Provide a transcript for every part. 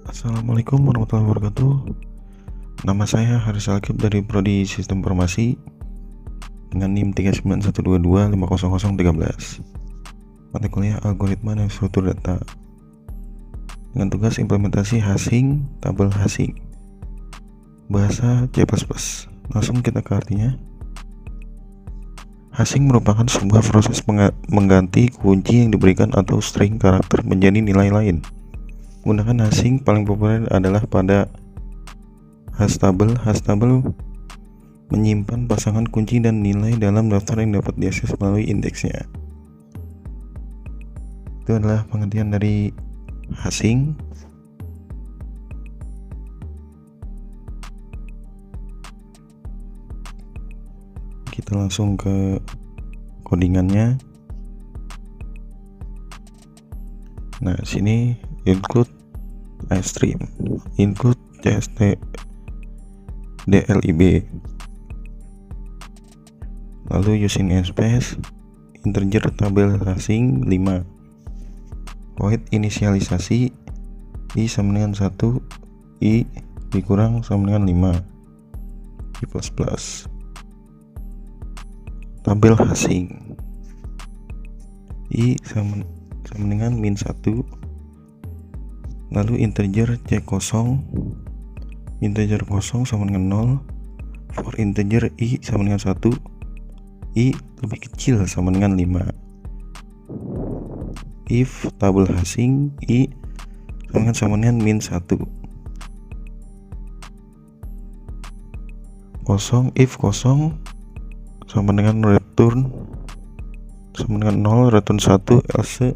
Assalamualaikum warahmatullahi wabarakatuh. Nama saya Haris Alkib dari Prodi Sistem Informasi dengan NIM 39122500013. Mata kuliah Algoritma dan Struktur Data dengan tugas implementasi hashing, tabel hashing, bahasa C++. Langsung kita ke artinya. Hashing merupakan sebuah proses mengganti kunci yang diberikan atau string karakter menjadi nilai lain. Gunakan hashing paling populer adalah pada hash table. Hash table menyimpan pasangan kunci dan nilai dalam daftar yang dapat diakses melalui indeksnya. Itu adalah pengertian dari hashing. Kita langsung ke codingannya. Nah, sini include iStream, include cst dlib, lalu using namespace integer tabel hashing 5, void inisialisasi i sama dengan 1, i dikurang sama dengan 5, i++, tabel hashing i sama dengan -1, lalu integer c0, integer kosong sama dengan 0, for integer i sama dengan 1, i lebih kecil sama dengan 5, if tabel hashing i sama dengan -1, kosong, if kosong sama dengan return sama dengan 0, return 1, else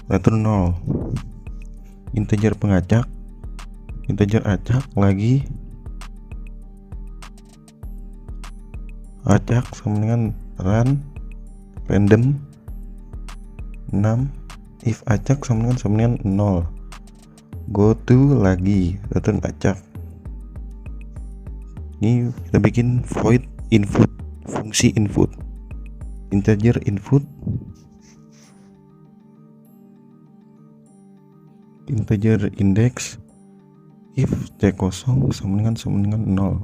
return 0. Integer pengacak, integer acak lagi, acak sama dengan random 6, if acak sama dengan 0, go to lagi, return acak. Ini kita bikin void input, fungsi input, integer input, integer index, if c0 sama dengan 0,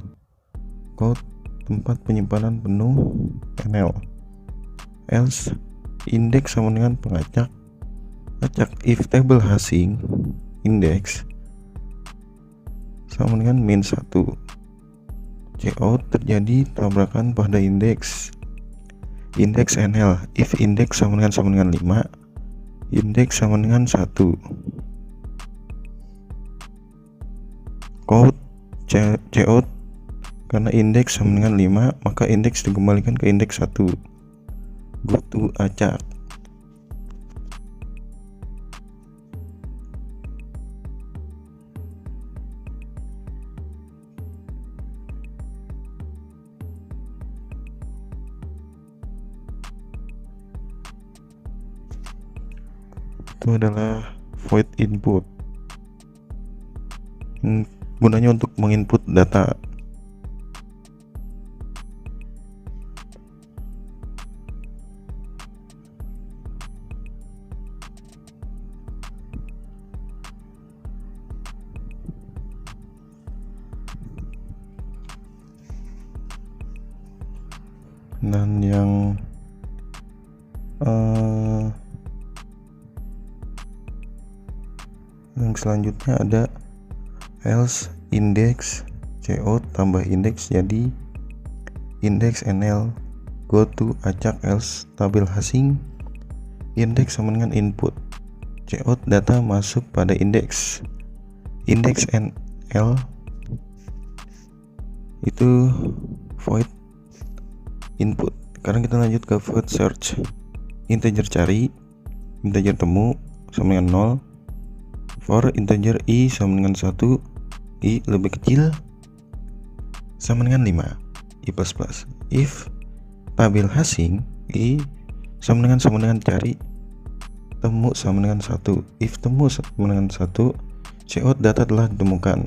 code tempat penyimpanan penuh nl, else index sama dengan pengacak, acak if table hashing index sama dengan -1, cout terjadi tabrakan pada indeks, index nl, if index sama dengan 5, index sama dengan 1, cout cout karena indeks sama dengan 5 maka indeks dikembalikan ke indeks 1, go to acak. Itu adalah void input, gunanya untuk menginput data. Dan yang selanjutnya ada else index cout tambah indeks jadi index nl, go to acak else tabel hashing indeks sama dengan input, cout data masuk pada indeks, index nl itu void input. Sekarang kita lanjut ke void search, integer cari, integer temu sama dengan 0, for integer i sama dengan 1, i lebih kecil sama dengan 5, i++, if tabel hashing i sama dengan cari, temu sama dengan 1, if temu sama dengan 1, cout data telah ditemukan,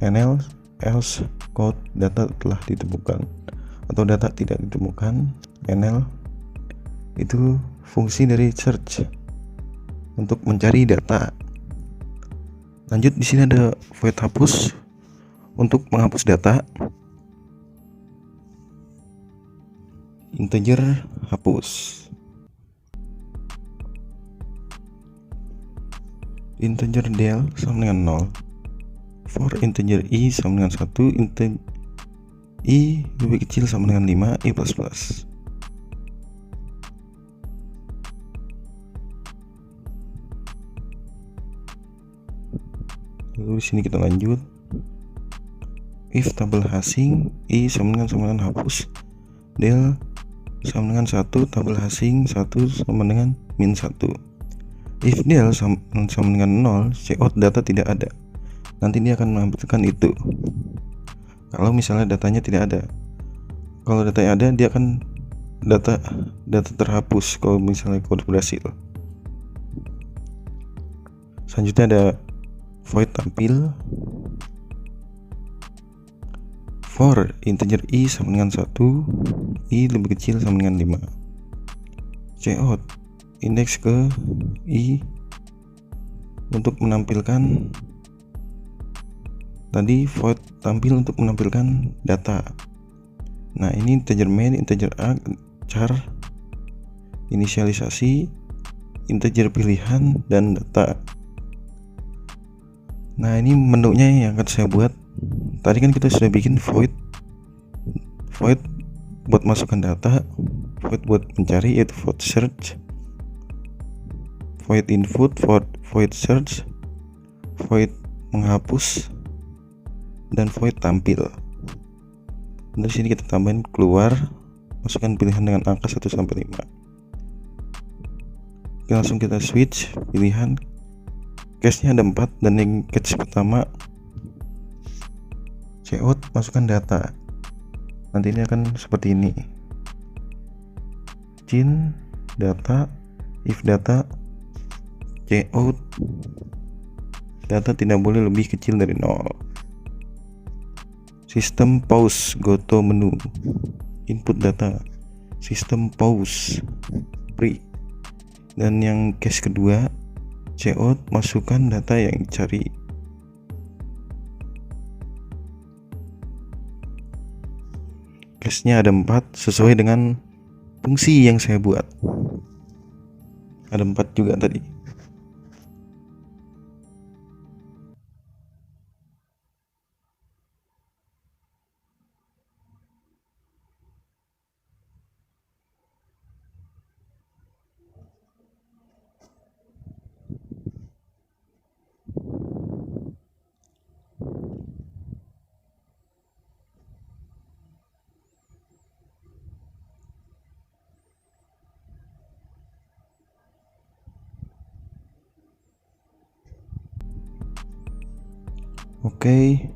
nl else code data telah ditemukan atau data tidak ditemukan, nl itu fungsi dari search untuk mencari data. Lanjut, di sini ada void hapus untuk menghapus data. Integer hapus. Integer del sama dengan 0. For integer i sama dengan 1, i lebih kecil sama dengan 5, i plus plus. Lalu di sini kita lanjut. If tabel hasing i sama dengan hapus, del sama dengan 1, tabel hasing 1 sama dengan min 1. If del sama dengan 0, cout data tidak ada. Nanti dia akan menampilkan itu. Kalau misalnya datanya tidak ada. Kalau datanya ada, dia akan data terhapus kalau misalnya kode berhasil. Selanjutnya ada void tampil. For integer i sama dengan 1, i lebih kecil sama dengan 5. Cout indeks ke i untuk menampilkan tadi void tampil untuk menampilkan data. Nah, ini integer main, integer arg, char, inisialisasi, integer pilihan, dan data. Nah, ini menunya yang akan saya buat. Tadi kan kita sudah bikin void buat masukkan data, void buat mencari yaitu void search, void input, void search, void menghapus, dan void tampil. Dari sini kita tambahin keluar, masukkan pilihan dengan angka 1 sampai 5. Oke, langsung kita switch pilihan. Case-nya ada 4 dan yang case pertama cout masukkan data. Nanti ini akan seperti ini. Cin data, if data, cout data tidak boleh lebih kecil dari 0. Sistem pause, go to menu, input data, sistem pause, break. Dan yang case kedua, cout masukkan data yang dicari. Case-nya ada 4 sesuai dengan fungsi yang saya buat. Ada 4 juga tadi. Oke,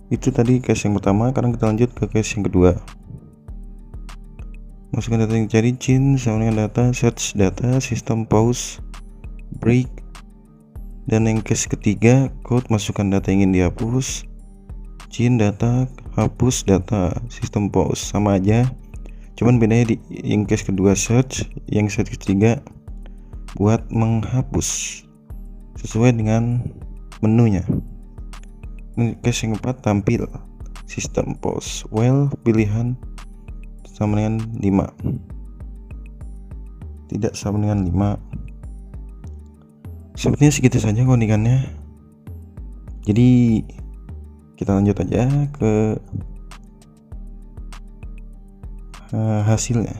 itu tadi case yang pertama. Sekarang kita lanjut ke case yang kedua. Masukkan data yang dicari, cin sama dengan data, search data, sistem pause, break. Dan yang case ketiga, code masukkan data yang ingin dihapus, cin data, hapus data, sistem pause. Sama aja, cuman bedanya di yang case kedua search, yang case ketiga buat menghapus sesuai dengan menunya. Case yang keempat tampil, sistem pause, well pilihan sama dengan 5, tidak sama dengan 5. Sepertinya segitu saja codingannya. Jadi kita lanjut aja ke hasilnya.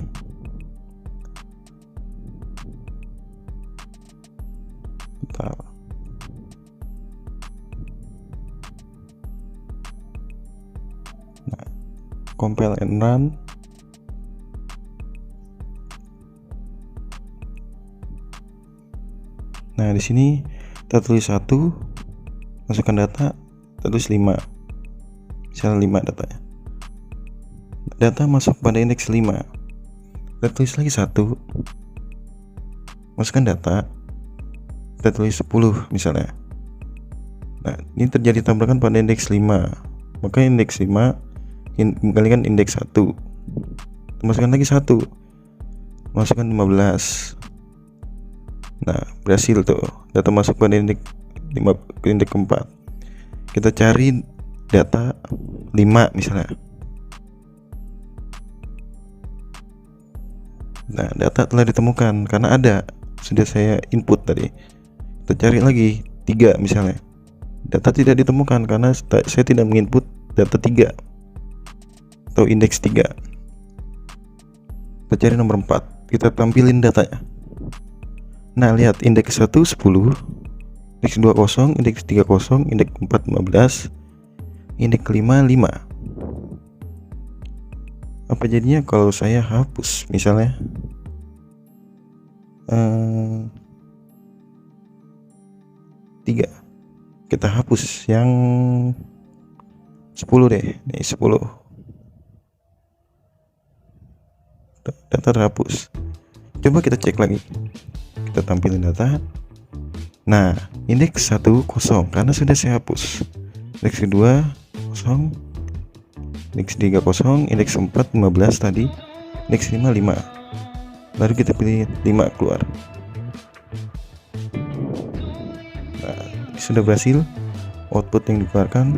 Bentar. Nah, compile and run. Nah, di sini kita tulis 1, masukkan data, kita tulis 5. Misalnya 5 datanya. Data masuk pada indeks 5. Kita tulis lagi 1. Masukkan data, kita tulis 10 misalnya. Nah, ini terjadi tabrakan pada indeks 5. Maka indeks 5 dikalikan indeks 1. Masukkan lagi 1. Masukkan 15. Nah, berhasil tuh. Data masuk pada indeks ke indeks keempat. Kita cari data 5 misalnya. Nah, data telah ditemukan karena sudah saya input tadi. Kita cari lagi 3 misalnya. Data tidak ditemukan karena saya tidak menginput data 3 atau indeks 3. Kita cari nomor 4, kita tampilin datanya. Nah, lihat indeks 1 10, indeks 2 0, indeks 3 0, indeks 4 15, indeks 5 5. Apa jadinya kalau saya hapus misalnya 3, kita hapus yang 10 deh, nih 10 data terhapus. Coba kita cek lagi, kita tampilin data. Nah, indeks 1 0 karena sudah saya hapus, indeks kedua 0, indeks 3 0, indeks 4 15 tadi, indeks 5 5. Lalu kita pilih 5 keluar. Nah, sudah berhasil output yang dikeluarkan.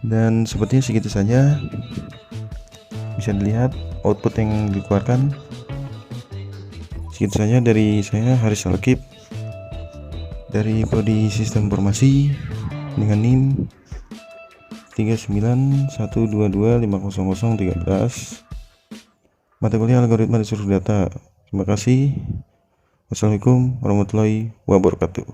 Dan sepertinya segitu saja. Bisa dilihat output yang dikeluarkan. Segitu saja dari saya, Haris Alkib, dari Prodi Sistem Informasi dengan NIM 39122500013, mata kuliah algoritma dan struktur data. Terima kasih. Wassalamualaikum warahmatullahi wabarakatuh.